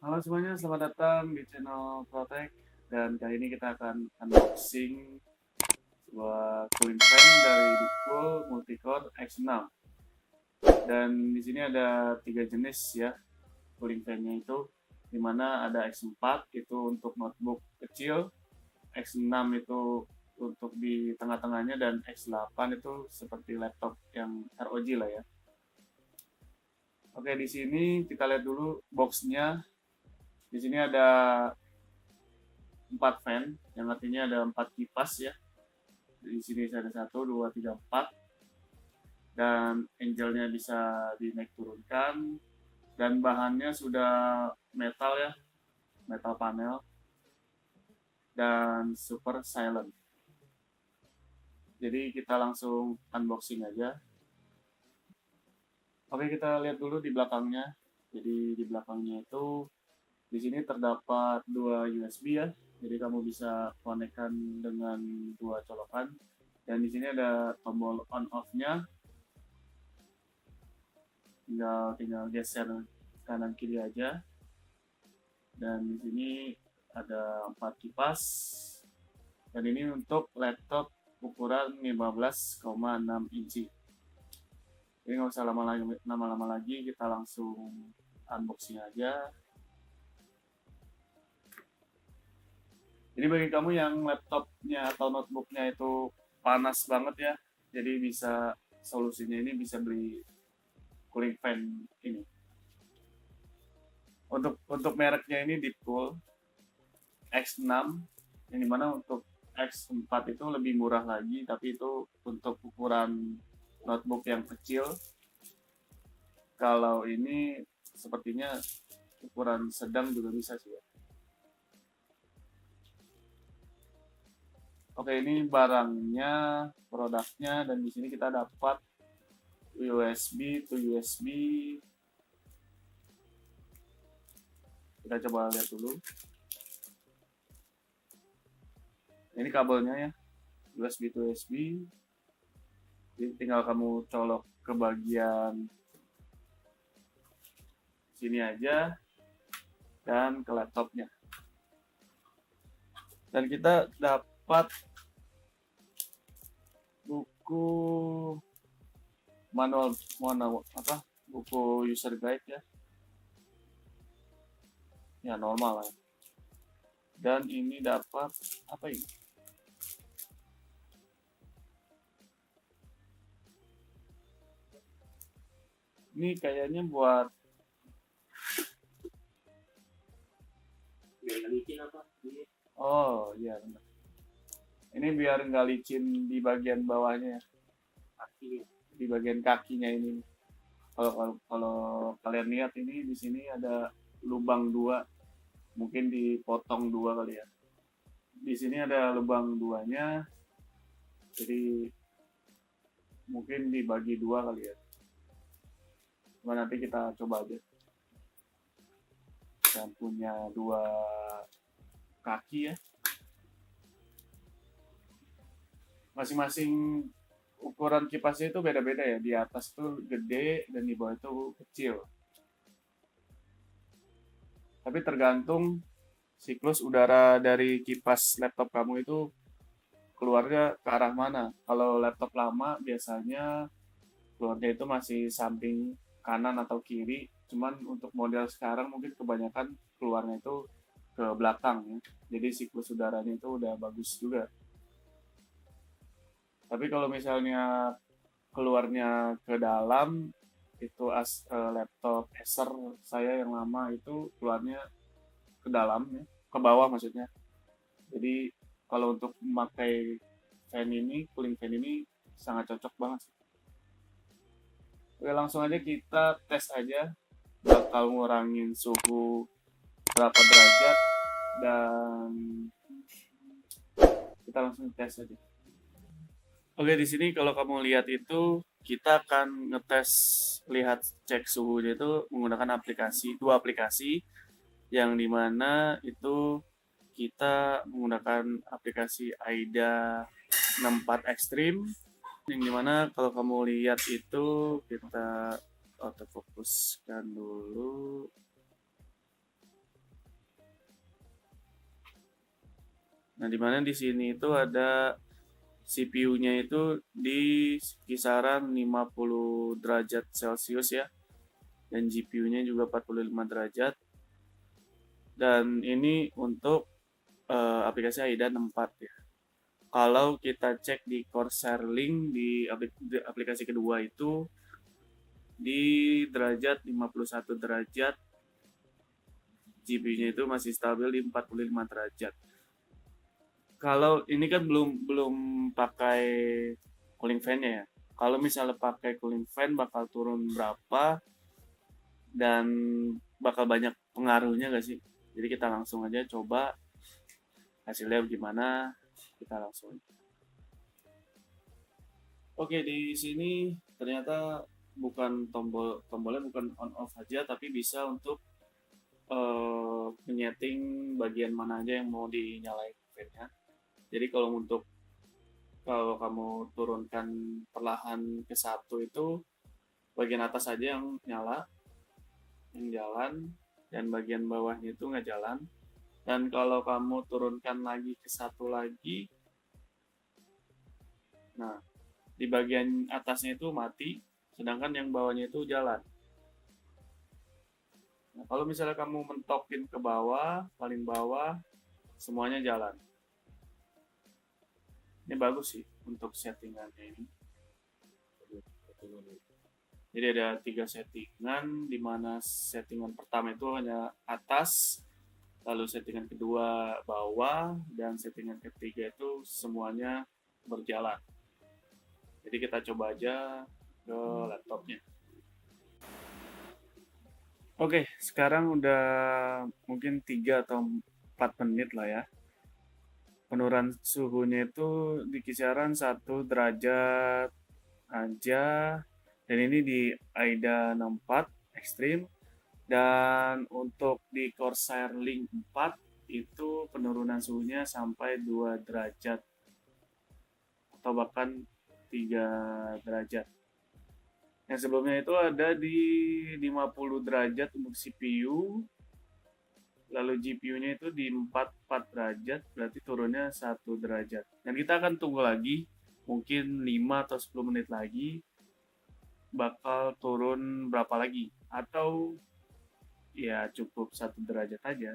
Halo semuanya, selamat datang di channel Protect. Dan kali ini kita akan unboxing sebuah cooling fan dari Deepcool Multicore X6. Dan di sini ada 3 jenis ya cooling fan-nya itu, dimana ada X4 itu untuk notebook kecil, X6 itu untuk di tengah-tengahnya, dan X8 itu seperti laptop yang ROG lah ya. Oke, di sini kita lihat dulu box-nya. Di sini ada 4 fan, yang artinya ada 4 kipas ya. Di sini ada 1, 2, 3, 4. Dan angelnya bisa dinaik turunkan. Dan bahannya sudah metal ya, metal panel. Dan super silent. Jadi kita langsung unboxing aja. Oke, kita lihat dulu di belakangnya. Jadi di belakangnya itu di sini terdapat 2 USB ya. Jadi kamu bisa konekkan dengan 2 colokan. Dan di sini ada tombol on off-nya. Tinggal geser kanan kiri aja. Dan di sini ada 4 kipas. Dan ini untuk laptop ukuran 15,6 inci. Jadi nggak usah lama-lama lagi, kita langsung unboxing aja. Jadi bagi kamu yang laptopnya atau notebooknya itu panas banget ya, jadi solusinya ini bisa beli cooling fan ini. Untuk mereknya ini Deepcool X6, yang dimana untuk X4 itu lebih murah lagi, tapi itu untuk ukuran notebook yang kecil. Kalau ini sepertinya ukuran sedang juga bisa sih ya. Oke, ini barangnya, produknya, dan di sini kita dapat USB to USB. Kita coba lihat dulu. Ini kabelnya ya, USB to USB. Jadi tinggal kamu colok ke bagian sini aja dan ke laptopnya. Dan kita dapat buku manual buku user guide ya. Ya normal lah. Dan ini dapat apa ini? Ini kayaknya buat licin apa? Oh iya benar. Ini biar nggak licin di bagian bawahnya, kaki, di bagian kakinya ini. Kalau kalian lihat ini di sini ada lubang 2, mungkin dipotong 2 kali ya. Di sini ada lubang 2-nya, jadi mungkin dibagi 2 kali ya. Cuma nanti kita coba aja. Dan punya 2 kaki ya. Masing-masing ukuran kipasnya itu beda-beda ya. Di atas tuh gede dan di bawah itu kecil. Tapi tergantung siklus udara dari kipas laptop kamu itu keluarnya ke arah mana. Kalau laptop lama biasanya keluarnya itu masih samping kanan atau kiri. Cuman untuk model sekarang mungkin kebanyakan keluarnya itu ke belakang ya. Jadi siklus udaranya itu udah bagus juga. Tapi kalau misalnya keluarnya ke dalam, itu laptop Acer saya yang lama itu keluarnya ke dalam ya, ke bawah maksudnya. Jadi kalau untuk memakai cooling fan ini sangat cocok banget. Oke, langsung aja kita tes aja, bakal ngurangin suhu berapa derajat, dan kita langsung tes aja. Oke, di sini kalau kamu lihat itu kita akan cek suhunya itu menggunakan dua aplikasi, yang dimana itu kita menggunakan aplikasi AIDA 64 Extreme, yang dimana kalau kamu lihat itu kita autofokuskan dulu. Nah, di mana di sini itu ada CPU-nya itu di kisaran 50 derajat Celcius ya. Dan GPU-nya juga 45 derajat. Dan ini untuk aplikasi AIDA 64 ya. Kalau kita cek di Corsair Link di aplikasi kedua itu di derajat 51 derajat, GPU-nya itu masih stabil di 45 derajat. Kalau ini kan belum pakai cooling fan-nya ya. Kalau misalnya pakai cooling fan bakal turun berapa dan bakal banyak pengaruhnya nggak sih? Jadi kita langsung aja coba hasilnya gimana, kita langsung. Oke, di sini ternyata tombolnya bukan on off saja, tapi bisa untuk menyeting bagian mana aja yang mau dinyalain fan-nya. Jadi kalau kamu turunkan perlahan ke satu itu bagian atas saja yang nyala, yang jalan, dan bagian bawahnya itu nggak jalan. Dan kalau kamu turunkan lagi ke satu lagi, nah di bagian atasnya itu mati, sedangkan yang bawahnya itu jalan. Nah, kalau misalnya kamu mentokin ke bawah, paling bawah, semuanya jalan. Ini bagus sih untuk settingannya ini. Jadi ada 3 settingan, di mana settingan pertama itu hanya atas, lalu settingan kedua bawah, dan settingan ketiga itu semuanya berjalan. Jadi kita coba aja ke laptopnya. Oke, sekarang udah mungkin 3 atau 4 menit lah ya. Penurunan suhunya itu di kisaran 1 derajat aja. Dan ini di AIDA 64 Extreme. Dan untuk di Corsair Link 4 itu penurunan suhunya sampai 2 derajat atau bahkan 3 derajat. Yang sebelumnya itu ada di 50 derajat untuk CPU, lalu GPU-nya itu di 44 derajat, berarti turunnya 1 derajat. Dan kita akan tunggu lagi, mungkin 5 atau 10 menit lagi, bakal turun berapa lagi. Atau ya cukup 1 derajat aja.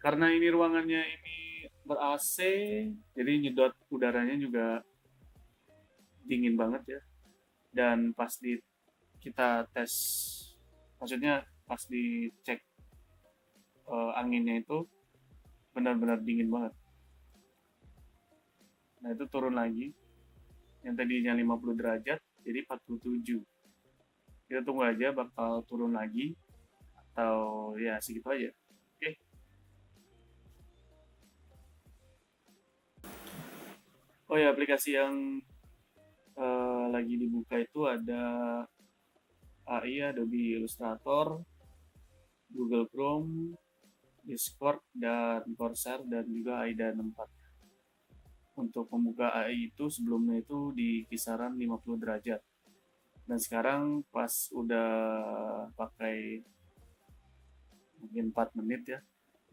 Karena ini ruangannya ini ber-AC, jadi nyedot udaranya juga dingin banget ya. Dan pas kita tes, maksudnya pas dicek anginnya itu benar-benar dingin banget. Nah itu turun lagi, yang tadinya 50 derajat jadi 47. Kita tunggu aja bakal turun lagi atau ya segitu aja. Oke. Oh ya, aplikasi yang lagi dibuka itu ada AI, Adobe Illustrator, Google Chrome, Discord, dan Corsair, dan juga AIDA 64. Untuk membuka AI itu sebelumnya itu di kisaran 50 derajat. Dan sekarang pas udah pakai mungkin 4 menit ya,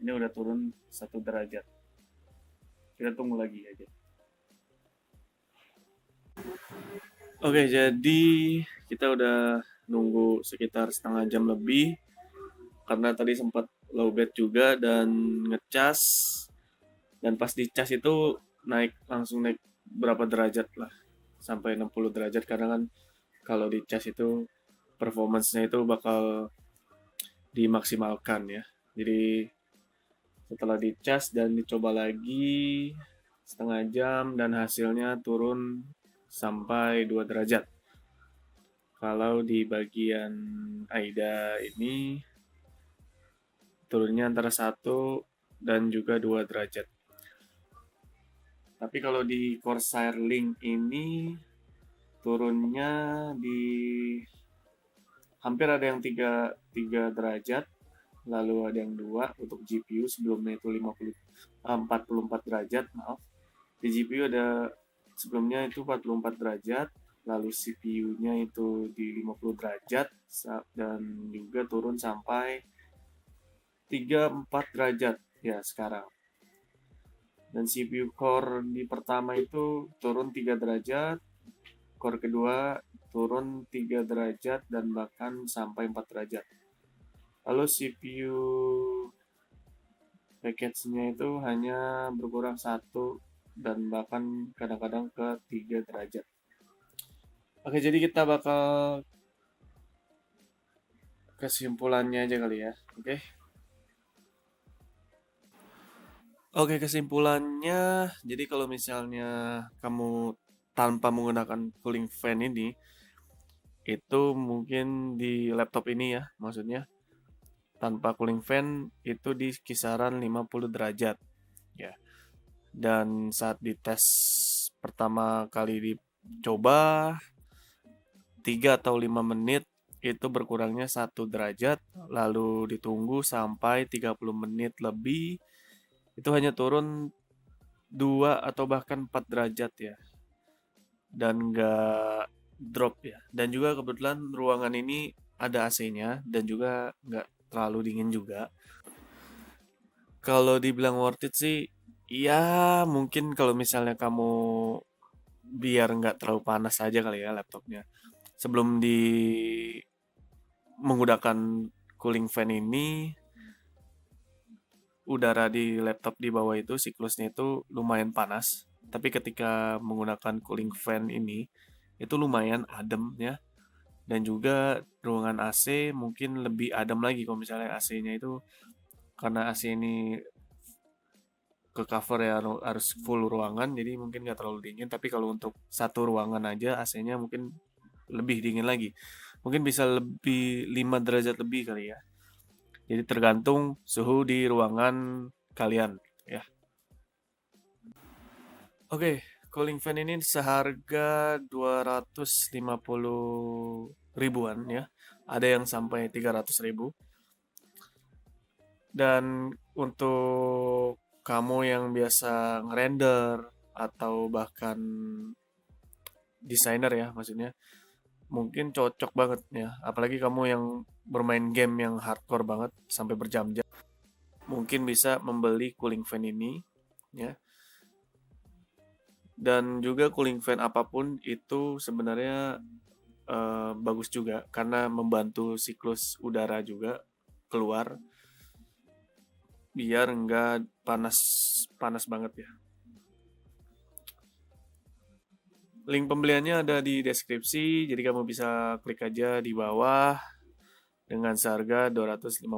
ini udah turun 1 derajat. Kita tunggu lagi aja. Oke, jadi kita udah nunggu sekitar setengah jam lebih karena tadi sempat lowbat juga dan ngecas, dan pas dicas itu langsung naik berapa derajat lah, sampai 60 derajat, karena kan kalau dicas itu performance-nya itu bakal dimaksimalkan ya. Jadi setelah dicas dan dicoba lagi setengah jam dan hasilnya turun sampai 2 derajat. Kalau di bagian AIDA ini turunnya antara 1 dan juga 2 derajat. Tapi kalau di Corsair Link ini turunnya di hampir ada yang 3 derajat, lalu ada yang 2 untuk GPU, sebelumnya itu 44 derajat, maaf. Di GPU ada sebelumnya itu 44 derajat, lalu CPU-nya itu di 50 derajat dan juga turun sampai 34 derajat ya sekarang. Dan CPU core di pertama itu turun 3 derajat, core kedua turun 3 derajat dan bahkan sampai 4 derajat. Lalu CPU package-nya itu hanya berkurang 1 dan bahkan kadang-kadang ke 3 derajat. Oke, jadi kita bakal kesimpulannya aja kali ya. Oke, kesimpulannya, jadi kalau misalnya kamu tanpa menggunakan cooling fan ini, itu mungkin di laptop ini ya, maksudnya tanpa cooling fan itu di kisaran 50 derajat ya. Dan saat dites pertama kali dicoba 3 atau 5 menit itu berkurangnya 1 derajat, lalu ditunggu sampai 30 menit lebih itu hanya turun 2 atau bahkan 4 derajat ya, dan nggak drop ya. Dan juga kebetulan ruangan ini ada AC-nya dan juga nggak terlalu dingin juga. Kalau dibilang worth it sih, ya mungkin kalau misalnya kamu biar nggak terlalu panas aja kali ya laptopnya. Sebelum menggunakan cooling fan ini, udara di laptop di bawah itu siklusnya itu lumayan panas. Tapi ketika menggunakan cooling fan ini, itu lumayan adem ya. Dan juga ruangan AC mungkin lebih adem lagi kalau misalnya AC-nya itu, karena AC ini ke cover ya harus full ruangan, jadi mungkin nggak terlalu dingin. Tapi kalau untuk satu ruangan aja AC-nya mungkin lebih dingin lagi. Mungkin bisa lebih 5 derajat lebih kali ya. Jadi tergantung suhu di ruangan kalian ya. Oke, cooling fan ini seharga 250 ribuan ya. Ada yang sampai 300 ribu. Dan untuk kamu yang biasa ngerender atau bahkan desainer ya maksudnya, mungkin cocok banget ya. Apalagi kamu yang bermain game yang hardcore banget sampai berjam-jam, mungkin bisa membeli cooling fan ini ya. Dan juga cooling fan apapun itu sebenarnya bagus juga karena membantu siklus udara juga keluar biar enggak panas banget ya. Link pembeliannya ada di deskripsi, jadi kamu bisa klik aja di bawah dengan seharga 250.000.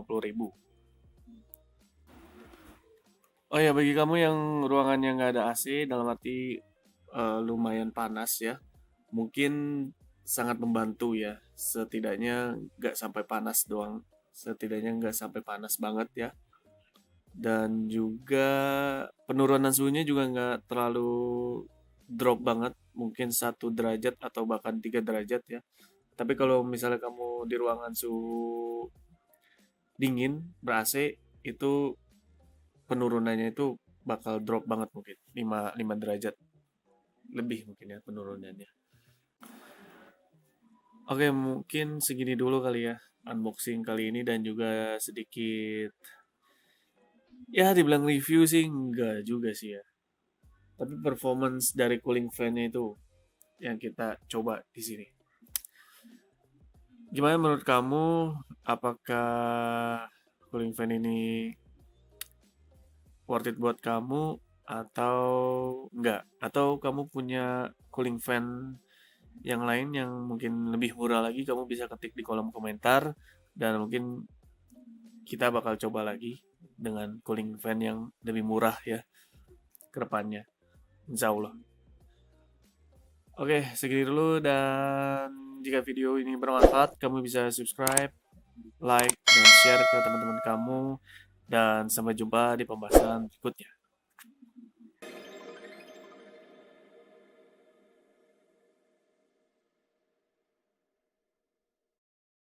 Oh ya, bagi kamu yang ruangannya nggak ada AC, dalam arti lumayan panas ya, mungkin sangat membantu ya. Setidaknya nggak sampai panas doang, setidaknya nggak sampai panas banget ya. Dan juga penurunan suhunya juga nggak terlalu drop banget, mungkin 1 derajat atau bahkan 3 derajat ya. Tapi kalau misalnya kamu di ruangan suhu dingin ber AC, itu penurunannya itu bakal drop banget, mungkin 5 derajat lebih mungkin ya penurunannya. Oke, mungkin segini dulu kali ya unboxing kali ini, dan juga sedikit ya dibilang review sih enggak juga sih ya. Tapi performance dari cooling fan-nya itu yang kita coba di sini. Gimana menurut kamu? Apakah cooling fan ini worth it buat kamu atau enggak? Atau kamu punya cooling fan yang lain yang mungkin lebih murah lagi? Kamu bisa ketik di kolom komentar, dan mungkin kita bakal coba lagi dengan cooling fan yang lebih murah ya ke depannya, insya Allah. Oke, segini dulu, dan jika video ini bermanfaat, kamu bisa subscribe, like, dan share ke teman-teman kamu, dan sampai jumpa di pembahasan berikutnya.